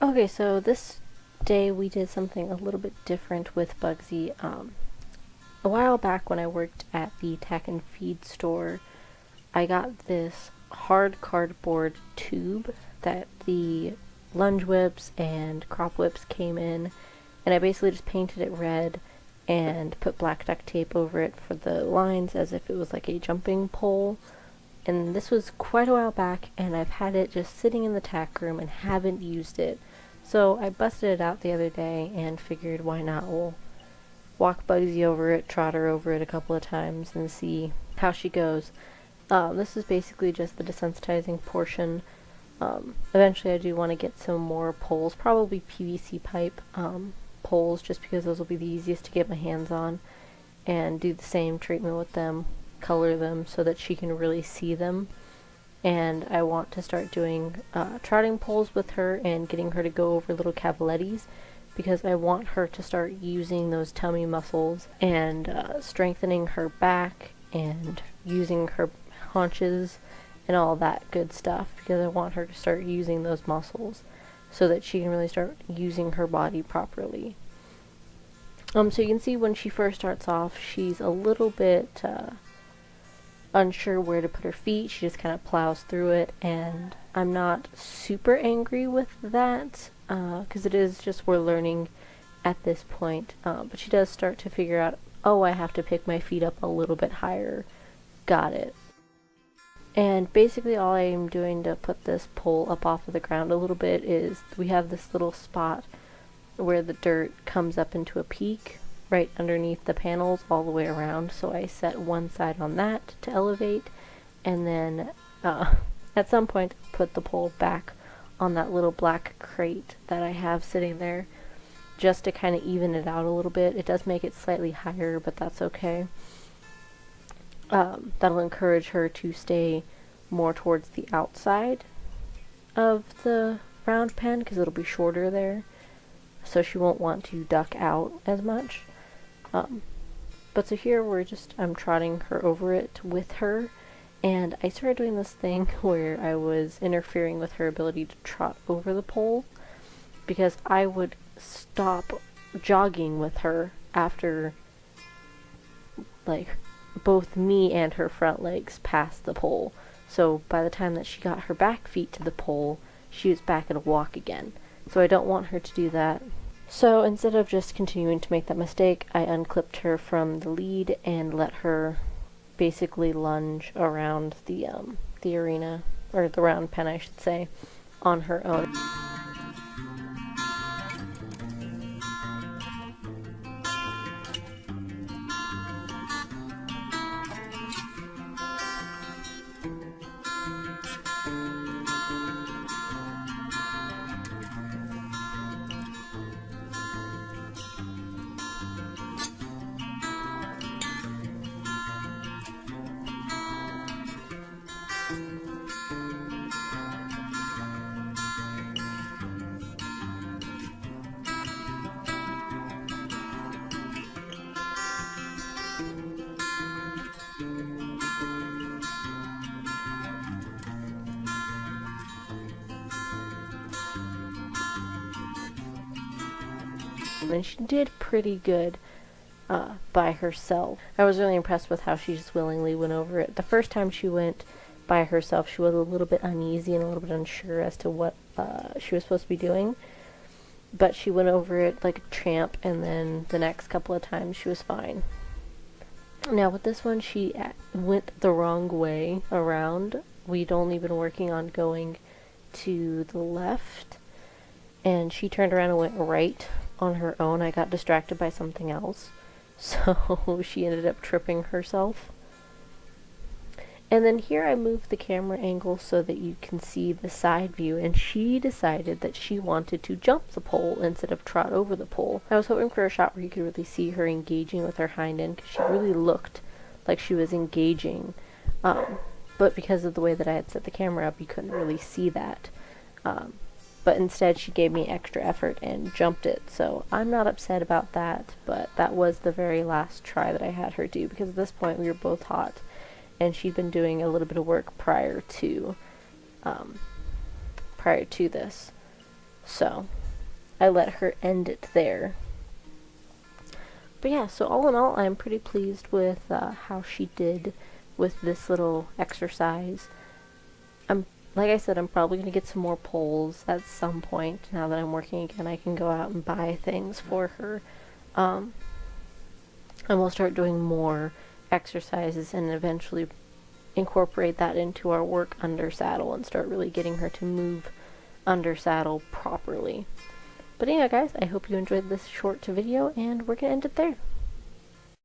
Okay, so this day we did something a little bit different with Bugsy. A while back when I worked at the tack and feed store, I got this hard cardboard tube that the lunge whips and crop whips came in, and I basically just painted it red and put black duct tape over it for the lines as if it was like a jumping pole. And this was quite a while back, and I've had it just sitting in the tack room and haven't used it. So I busted it out the other day and figured why not, we'll walk Bugsy over it, trot her over it a couple of times and see how she goes. This is basically just the desensitizing portion. Eventually I do want to get some more poles, probably PVC pipe poles, just because those will be the easiest to get my hands on, and do the same treatment with them, color them so that she can really see them. And I want to start doing trotting poles with her and getting her to go over little cavalettis, because I want her to start using those tummy muscles and strengthening her back and using her haunches and all that good stuff, because I want her to start using those muscles so that she can really start using her body properly. So you can see when she first starts off, she's a little bit unsure where to put her feet. She just kind of plows through it, and I'm not super angry with that, because it is just we're learning at this point, but she does start to figure out, oh, I have to pick my feet up a little bit higher. Got it. And basically all I am doing to put this pole up off of the ground a little bit is we have this little spot where the dirt comes up into a peak right underneath the panels all the way around, so I set one side on that to elevate, and then at some point put the pole back on that little black crate that I have sitting there, just to kind of even it out a little bit. It does make it slightly higher, but that's okay. That'll encourage her to stay more towards the outside of the round pen, because it'll be shorter there, so she won't want to duck out as much. But so here I'm trotting her over it with her, and I started doing this thing where I was interfering with her ability to trot over the pole, because I would stop jogging with her after, like, both me and her front legs passed the pole. So by the time that she got her back feet to the pole, she was back at a walk again. So I don't want her to do that. So instead of just continuing to make that mistake, I unclipped her from the lead and let her basically lunge around the arena, or the round pen I should say, on her own. And she did pretty good by herself. I was really impressed with how she just willingly went over it. The first time she went by herself, she was a little bit uneasy and a little bit unsure as to what she was supposed to be doing, but she went over it like a champ, and then the next couple of times she was fine. Now with this one, she went the wrong way around. We'd only been working on going to the left, and she turned around and went right on her own. I got distracted by something else, so she ended up tripping herself. And then here I moved the camera angle so that you can see the side view, and she decided that she wanted to jump the pole instead of trot over the pole. I was hoping for a shot where you could really see her engaging with her hind end, because she really looked like she was engaging, but because of the way that I had set the camera up, you couldn't really see that. But instead she gave me extra effort and jumped it, so I'm not upset about that, but that was the very last try that I had her do, because at this point we were both hot, and she'd been doing a little bit of work prior to this. So I let her end it there. But yeah, so all in all, I'm pretty pleased with how she did with this little exercise. Like I said, I'm probably going to get some more poles at some point. Now that I'm working again, I can go out and buy things for her. And we'll start doing more exercises and eventually incorporate that into our work under saddle and start really getting her to move under saddle properly. But anyway guys, I hope you enjoyed this short video, and we're going to end it there.